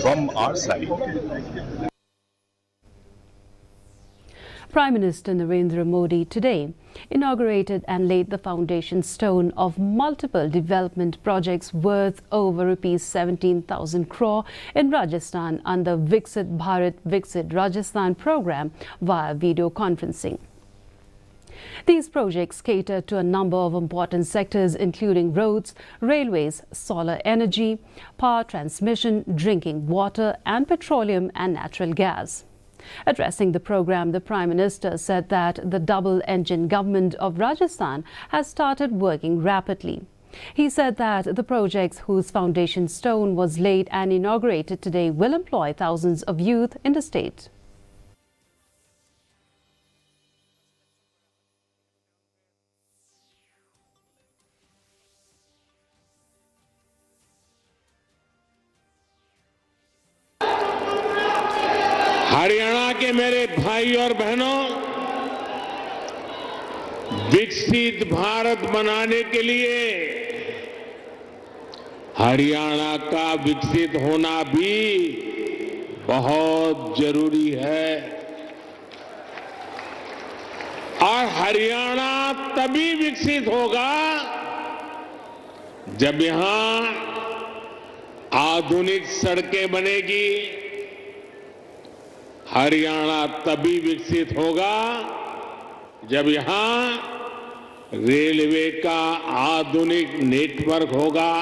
from our side. Prime Minister Narendra Modi today inaugurated and laid the foundation stone of multiple development projects worth over rupees 17,000 crore in Rajasthan under Viksit Bharat Viksit Rajasthan program via video conferencing. These projects cater to a number of important sectors including roads, railways, solar energy, power transmission, drinking water and petroleum and natural gas. Addressing the program, the Prime Minister said that the double-engine government of Rajasthan has started working rapidly. He said that the projects whose foundation stone was laid and inaugurated today will employ thousands of youth in the state. Haryana के मेरे भाई और बहनों, विकसित भारत बनाने के लिए हरियाणा का विकसित होना भी बहुत जरूरी है और हरियाणा तभी विकसित होगा जब यहां आधुनिक सड़कें बनेगी। हरियाणा तभी विकसित होगा जब यहां रेलवे का आधुनिक नेटवर्क होगा।